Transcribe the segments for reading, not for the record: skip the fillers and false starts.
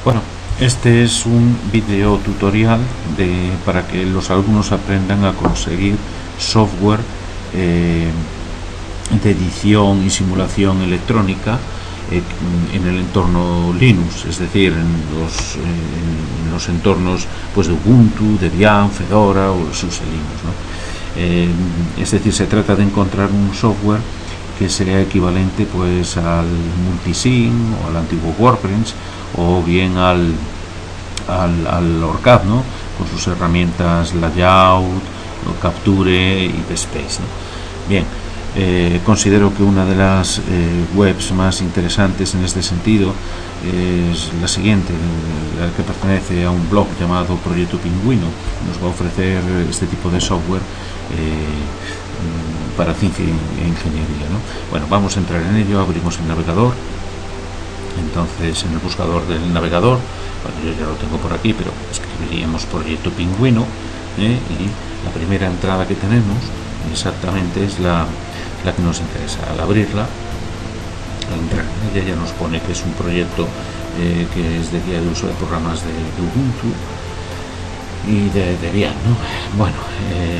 Bueno, este es un video tutorial para que los alumnos aprendan a conseguir software de edición y simulación electrónica en el entorno Linux, es decir, en los entornos pues, de Ubuntu, Debian, Fedora o SUSE Linux, ¿no? Es decir, se trata de encontrar un software que sea equivalente pues al Multisim o al antiguo WordPress o bien al OrCAD, ¿no? Con sus herramientas Layout, Capture y PSpace, ¿no? Bien, considero que una de las webs más interesantes en este sentido es la siguiente, la que pertenece a un blog llamado Proyecto Pingüino. Nos va a ofrecer este tipo de software para ciencia e ingeniería, ¿no? Bueno, vamos a entrar en ello. Abrimos el navegador. Entonces, en el buscador del navegador, bueno, yo ya lo tengo por aquí, pero escribiríamos Proyecto Pingüino, y la primera entrada que tenemos exactamente es la que nos interesa. Al abrirla, al entrar en ella, ya nos pone que es un proyecto que es de guía de uso de programas de Ubuntu y de Debian, ¿no? Bueno,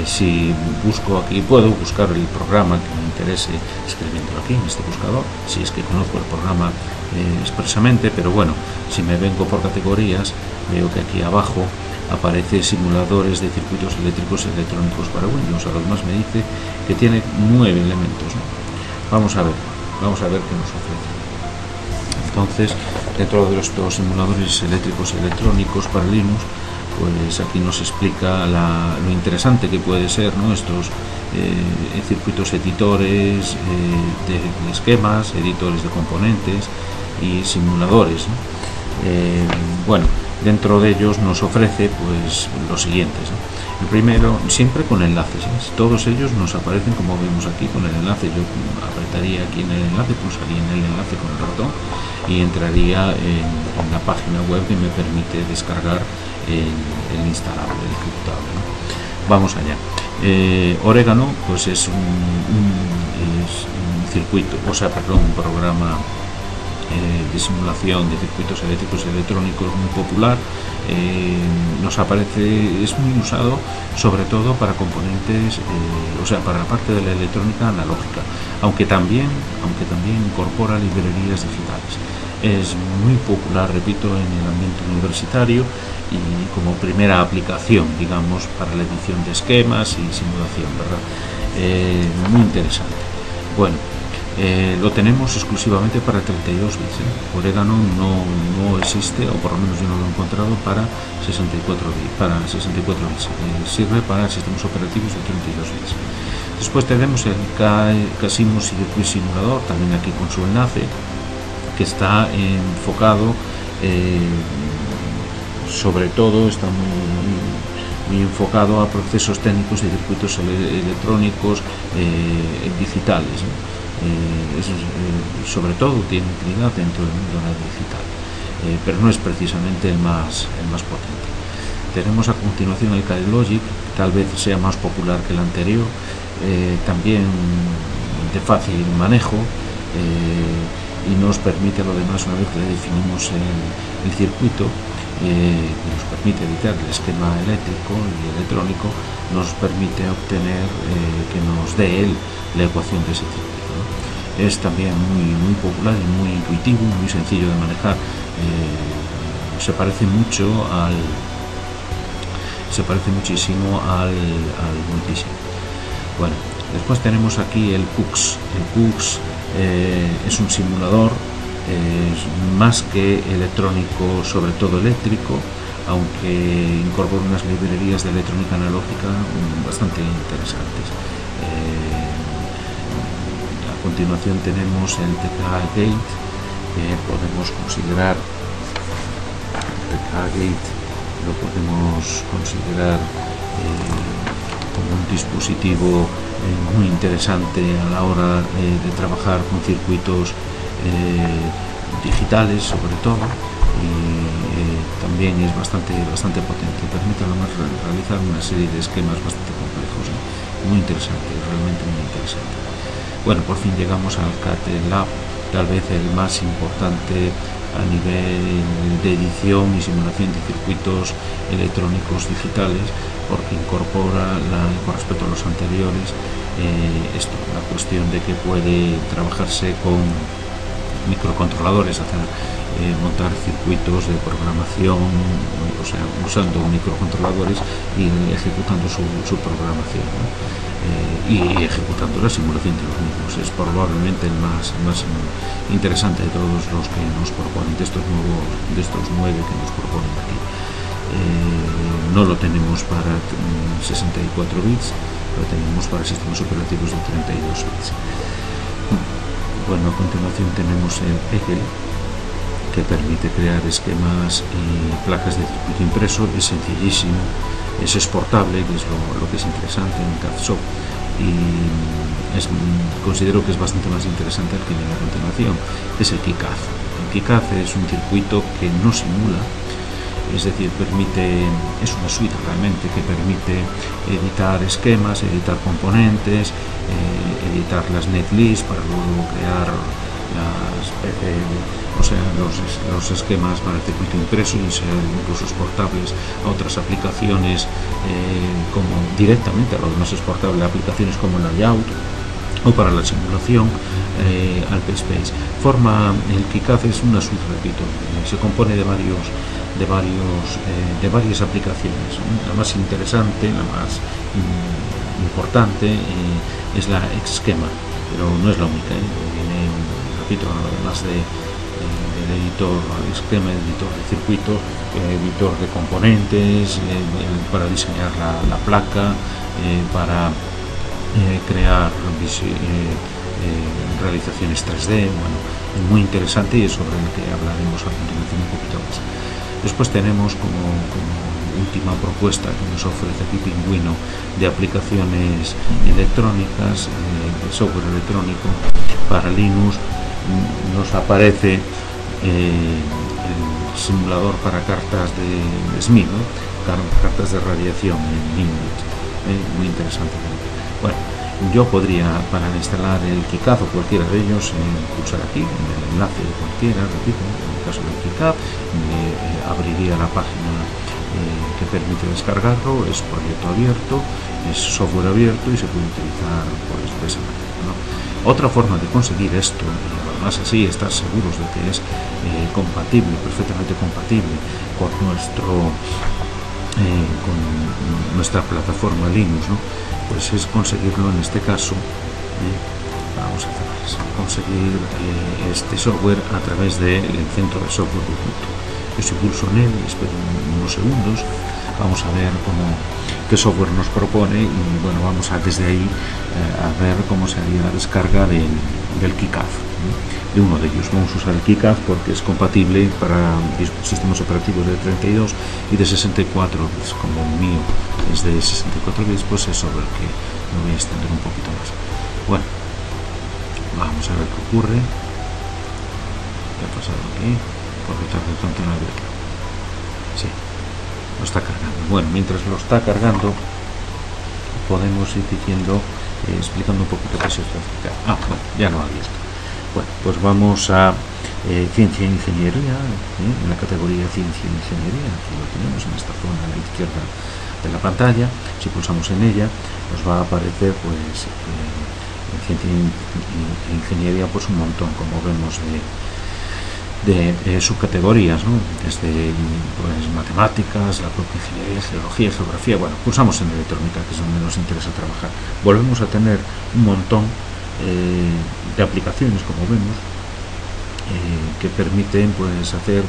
si busco aquí, puedo buscar el programa que me interese escribiéndolo aquí en este buscador, si es que conozco el programa expresamente, pero bueno, si me vengo por categorías, veo que aquí abajo aparece simuladores de circuitos eléctricos y electrónicos para Windows. Además me dice que tiene 9 elementos, ¿no? Vamos a ver qué nos ofrece. Entonces, dentro de estos simuladores eléctricos y electrónicos para Linux, pues aquí nos explica lo interesante que puede ser, ¿no? Estos circuitos editores de esquemas, editores de componentes y simuladores, ¿no? Bueno, dentro de ellos nos ofrece pues los siguientes, ¿no? El primero, siempre con enlaces, ¿eh? Todos ellos nos aparecen como vemos aquí con el enlace. Yo apretaría aquí en el enlace, pulsaría en el enlace con el ratón y entraría en la página web que me permite descargar el instalable, el ejecutable, ¿no? Vamos allá. Orégano pues es un circuito, un programa de simulación de circuitos eléctricos y electrónicos muy popular. Nos aparece, es muy usado sobre todo para componentes, para la parte de la electrónica analógica, aunque también incorpora librerías digitales. Es muy popular, repito, en el ambiente universitario y como primera aplicación, digamos, para la edición de esquemas y simulación, ¿verdad? Muy interesante. Bueno, lo tenemos exclusivamente para 32 bits. Orégano no existe, o por lo menos yo no lo he encontrado para 64 bits. Sirve para sistemas operativos de 32 bits. Después tenemos el Casimo Circuit Simulator, también aquí con su enlace, que está enfocado, sobre todo está muy enfocado a procesos técnicos de circuitos electrónicos digitales, ¿no? Sobre todo tiene utilidad dentro del mundo digital, pero no es precisamente el más potente. Tenemos a continuación el CADeLogic, que tal vez sea más popular que el anterior, también de fácil manejo, y nos permite, lo demás, una vez que le definimos el circuito, que nos permite editar el esquema eléctrico y electrónico, nos permite obtener que nos dé él la ecuación de ese circuito, ¿no? Es también muy popular y muy intuitivo, muy sencillo de manejar. Se parece muchísimo al Multisim. Bueno, después tenemos aquí el PUX. El PUX es un simulador, más que electrónico, sobre todo eléctrico, aunque incorpora unas librerías de electrónica analógica bastante interesantes. A continuación tenemos el TKGate, que podemos considerar como un dispositivo muy interesante a la hora de trabajar con circuitos digitales, sobre todo, y también es bastante potente. Permite además realizar una serie de esquemas bastante complejos, ¿no? Muy interesante, realmente muy interesante. Bueno, por fin llegamos al CADeLab, tal vez el más importante a nivel de edición y simulación de circuitos electrónicos digitales, porque incorpora, con respecto a los anteriores, la cuestión de que puede trabajarse con microcontroladores, montar circuitos de programación, o sea, usando microcontroladores y ejecutando su programación, ¿no? Y ejecutando la simulación de los mismos. Es probablemente el más interesante de todos los que nos proponen, de estos 9 que nos proponen aquí. No lo tenemos para 64 bits, lo tenemos para sistemas operativos de 32 bits. Bueno, a continuación tenemos el EGEL, que permite crear esquemas y placas de circuito impreso. Es sencillísimo, es exportable, que es lo que es interesante en CADShop, y considero que es bastante más interesante el que viene a continuación, que es el KiCad. El KiCad es un circuito que no simula, es decir, es una suite realmente que permite editar esquemas, editar componentes, editar las netlists para luego crear los esquemas para el circuito impreso y ser incluso exportables a otras aplicaciones, como directamente a lo más exportable, aplicaciones como Layout o para la simulación, al PSpace. El KiCad es una suite, repito, se compone de varias aplicaciones. La más interesante, la más importante, es la Xschema, pero no es la única. Viene, repito, además del editor Xschema, editor de circuitos, editor de componentes, para diseñar la placa, para crear realizaciones 3D. Bueno, es muy interesante y es sobre el que hablaremos a continuación un poquito más. Después tenemos como última propuesta que nos ofrece aquí Pingüino, de aplicaciones electrónicas, de software electrónico para Linux. Nos aparece el simulador para cartas de SMI, ¿no? Cartas de radiación en Linux, muy interesante. Bueno, yo podría, para instalar el KiCad o cualquiera de ellos, pulsar aquí en el enlace de cualquiera, repito, en el caso del KiCad, me abriría la página que permite descargarlo. Es proyecto abierto, es software abierto y se puede utilizar de esa manera, ¿no? Otra forma de conseguir esto, y además así estar seguros de que es perfectamente compatible con nuestra plataforma Linux, ¿no? Pues es conseguirlo en este caso. Vamos a conseguir este software a través del centro de software de Ubuntu. Yo si pulso en él, espero unos segundos, vamos a ver qué software nos propone, y bueno, vamos desde ahí a ver cómo se haría la descarga del KiCad, de uno de ellos. Vamos a usar el KiCad porque es compatible para sistemas operativos de 32 y de 64 bits. Como el mío es de 64 bits, pues es sobre el que me voy a extender un poquito más. Bueno, vamos a ver qué ocurre. ¿Qué ha pasado aquí? Por retardo tanto en abrirlo. Sí, lo está cargando. Bueno, mientras lo está cargando, podemos ir diciendo, explicando un poquito qué es esto. Bueno, ya lo ha abierto. Bueno, pues vamos a Ciencia e Ingeniería, en la categoría Ciencia e Ingeniería. Aquí lo tenemos en esta zona a la izquierda de la pantalla. Si pulsamos en ella, nos va a aparecer, pues, en Ciencia e Ingeniería, pues un montón, como vemos, de subcategorías, ¿no? Desde pues matemáticas, la propia ingeniería, geología, geografía. Bueno, pulsamos en electrónica, que es donde nos interesa trabajar. Volvemos a tener un montón de aplicaciones, como vemos, que permiten, pues, hacer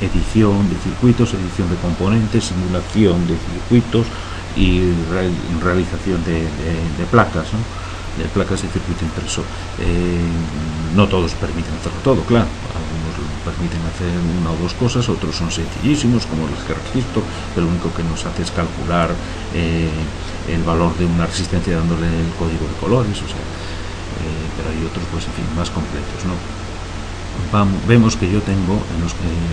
edición de circuitos, edición de componentes, simulación de circuitos y realización de placas, ¿no? De placas de circuito impreso. No todos permiten hacerlo todo, claro. Algunos permiten hacer una o dos cosas, otros son sencillísimos, como el G-registro, que lo único que nos hace es calcular el valor de una resistencia dándole el código de colores, o sea, pero hay otros, pues, en fin, más completos, ¿no? Vemos que yo tengo,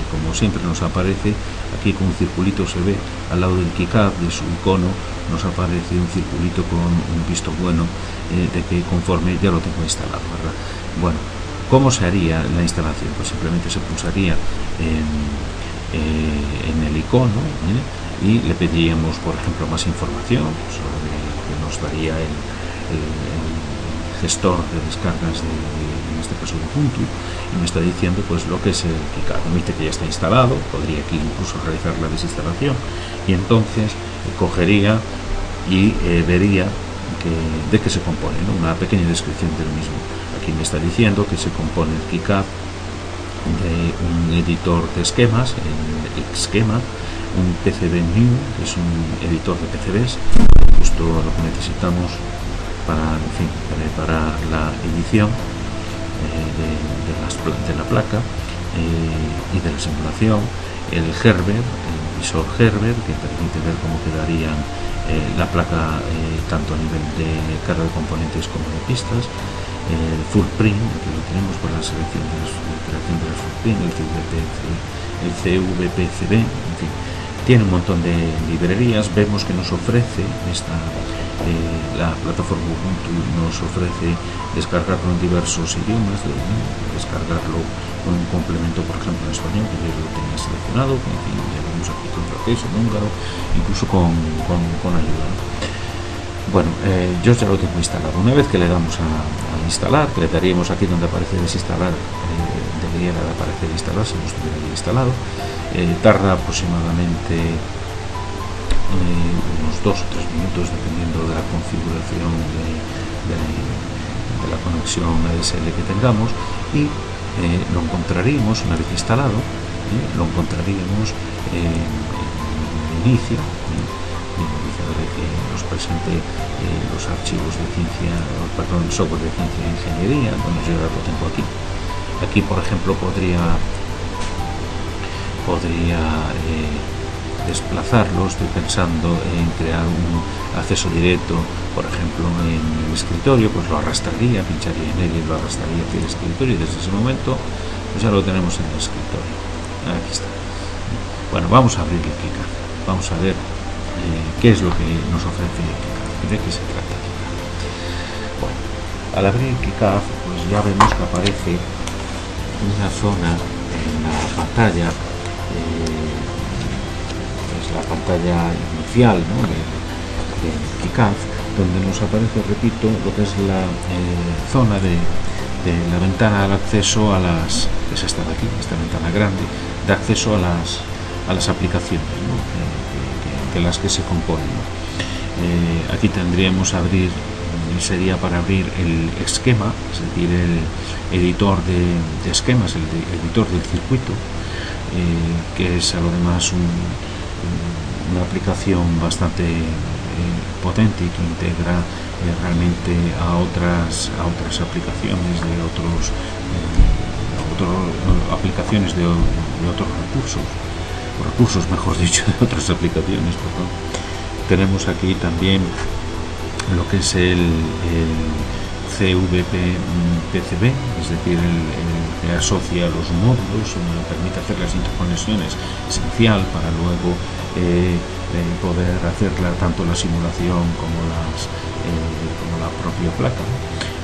como siempre nos aparece aquí con un circulito, se ve al lado del KiCad, de su icono, nos aparece un circulito con un visto bueno de que conforme ya lo tengo instalado, ¿verdad? Bueno, ¿Cómo se haría la instalación? Pues simplemente se pulsaría en el icono, y le pediríamos, por ejemplo, más información sobre que nos daría el gestor de descargas en este caso de Ubuntu, y me está diciendo pues lo que es el KiCad. Me dice que ya está instalado, podría aquí incluso realizar la desinstalación, y entonces cogería y vería de qué se compone, ¿no? Una pequeña descripción del mismo. Aquí me está diciendo que se compone el KiCad de un editor de esquemas, el Xschema, un PCBnew, que es un editor de PCBs, justo lo que necesitamos para, en fin, preparar la edición de la placa y de la simulación. El Herbert, el visor Herbert, que permite ver cómo quedarían la placa tanto a nivel de carga de componentes como de pistas. El Footprint, aquí lo tenemos por la selección de la creación de las Footprint, el CVPCB, en fin, tiene un montón de librerías. Vemos que nos ofrece la plataforma Ubuntu, nos ofrece descargarlo en diversos idiomas, descargarlo con un complemento, por ejemplo, en español, que yo lo tenía seleccionado, en fin, ya vemos aquí con francés, en húngaro, incluso con ayuda. Bueno, yo ya lo tengo instalado. Una vez que le damos a instalar, que le daríamos aquí donde aparece desinstalar, debería de aparecer instalar si no estuviera bien instalado. Tarda aproximadamente unos 2 o 3 minutos, dependiendo de la configuración de la conexión ADSL que tengamos, y lo encontraríamos, una vez instalado, lo encontraríamos en inicio, que nos presente los archivos de software de ciencia e ingeniería. Bueno, yo ya lo tengo aquí. Aquí, por ejemplo, podría desplazarlo. Estoy pensando en crear un acceso directo, por ejemplo, en el escritorio, pues lo arrastraría, pincharía en él y lo arrastraría hacia el escritorio, y desde ese momento pues ya lo tenemos en el escritorio. Aquí está. Bueno, vamos a abrir el KiCad. Vamos a ver qué es lo que nos ofrece el KiCad y de qué se trata. Bueno, al abrir el KiCad, pues ya vemos que aparece una zona en la pantalla, es la pantalla inicial, ¿no?, del KiCad, donde nos aparece, repito, lo que es la zona de la ventana de acceso a las, que es esta de aquí, esta ventana grande, de acceso a las aplicaciones, ¿no?, de las que se componen, ¿no? Aquí tendríamos sería para abrir el esquema, es decir, el editor de esquemas, el editor del circuito, que es a lo demás una aplicación bastante potente y que integra realmente a otras aplicaciones de aplicaciones de otros recursos, mejor dicho, de otras aplicaciones, perdón. Tenemos aquí también lo que es el CVPCB, es decir, el que asocia los módulos, permite hacer las interconexiones, esencial para luego poder hacer tanto la simulación como la propia placa, ¿no?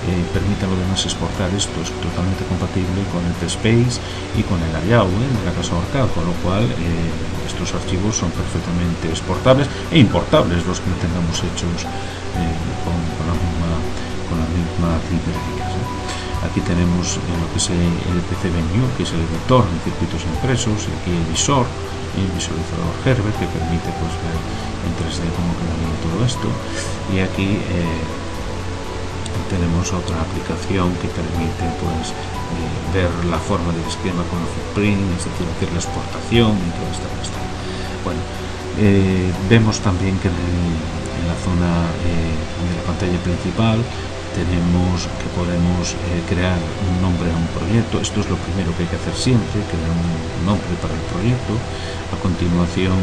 Permite además exportar esto, es totalmente compatible con el PSpace y con el IAU de la casa Orcad, con lo cual estos archivos son perfectamente exportables e importables los que tengamos hechos con las mismas librerías, ¿no? Aquí tenemos lo que es el PCBnew, que es el editor de circuitos impresos, y aquí el visualizador Herbert, que permite pues ver en 3D cómo quedaría todo esto, y aquí tenemos otra aplicación que permite pues ver la forma del esquema con el footprint, es decir, hacer la exportación y toda esta cuestión. Bueno, vemos también que en la zona de la pantalla principal tenemos que podemos crear un nombre a un proyecto. Esto es lo primero que hay que hacer siempre, crear un nombre para el proyecto. A continuación,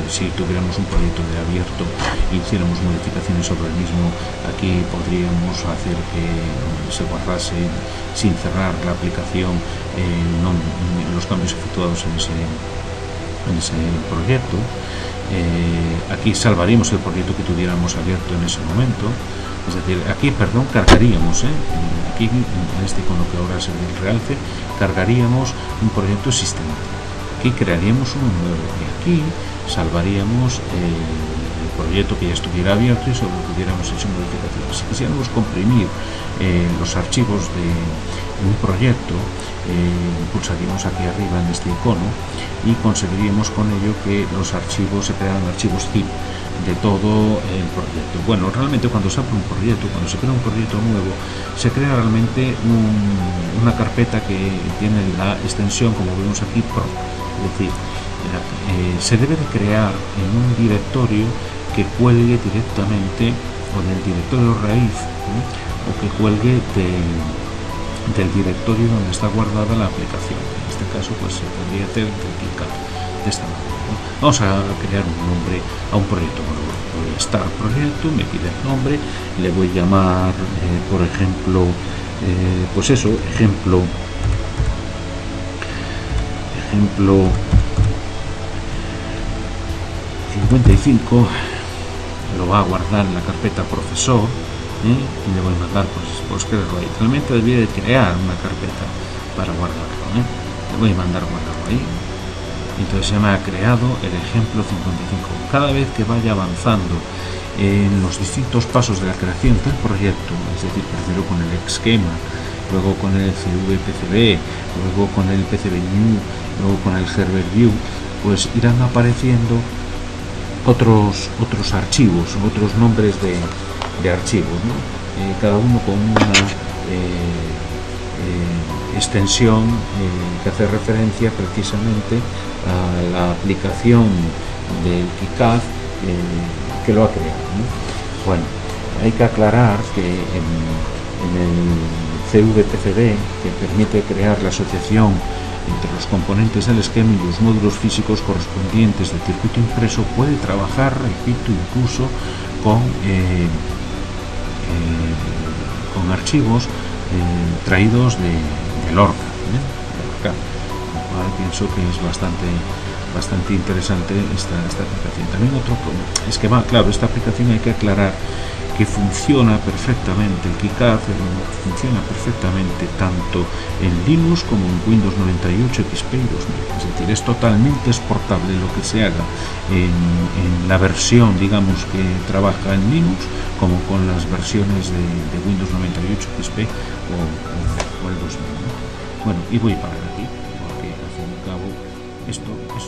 si tuviéramos un proyecto de abierto e hiciéramos modificaciones sobre el mismo, aquí podríamos hacer que se guardase sin cerrar la aplicación los cambios efectuados en ese proyecto. Aquí salvaríamos el proyecto que tuviéramos abierto en ese momento. Es decir, aquí, perdón, cargaríamos, aquí en este icono que ahora se ve el realce, cargaríamos un proyecto sistemático. Aquí crearíamos uno nuevo y aquí salvaríamos el proyecto que ya estuviera abierto y sobre lo que hubiéramos hecho modificaciones. Si quisiéramos comprimir los archivos de un proyecto, pulsaríamos aquí arriba en este icono y conseguiríamos con ello que los archivos se crearan archivos zip de todo el proyecto. Bueno, realmente cuando se abre un proyecto, cuando se crea un proyecto nuevo, se crea realmente una carpeta que tiene la extensión, como vemos aquí, pro. Es decir, se debe de crear en un directorio que cuelgue directamente con el directorio raíz, o que cuelgue del directorio donde está guardada la aplicación. En este caso, pues se podría hacer del KiCad de esta manera. Vamos a crear un nombre a un proyecto nuevo. Voy a Start Proyecto, me pide el nombre, le voy a llamar, por ejemplo, pues eso, ejemplo 55, lo va a guardar en la carpeta profesor, y le voy a mandar, pues crearlo ahí. Realmente debería de crear una carpeta para guardarlo, le voy a mandar guardarlo ahí. Entonces se me ha creado el ejemplo 55. Cada vez que vaya avanzando en los distintos pasos de la creación del proyecto, es decir, primero con el esquema, luego con el CVPCB, luego con el PCBnew, luego con el Server View, pues irán apareciendo otros archivos, otros nombres de archivos, cada uno con una extensión que hace referencia precisamente a la aplicación del KiCad que lo ha creado, Bueno, hay que aclarar que en el CVPCB, que permite crear la asociación entre los componentes del esquema y los módulos físicos correspondientes del circuito impreso, puede trabajar, repito, incluso con archivos traídos de Lorca, lo cual pienso que es bastante interesante esta aplicación. También otro es que claro, esta aplicación hay que aclarar que funciona perfectamente, el KiCad funciona perfectamente tanto en Linux como en Windows 98 XP y 2000, es decir, es totalmente exportable lo que se haga en la versión, digamos, que trabaja en Linux, como con las versiones de Windows 98 XP o el 2000. Bueno, y voy a parar aquí, porque al fin y al cabo esto es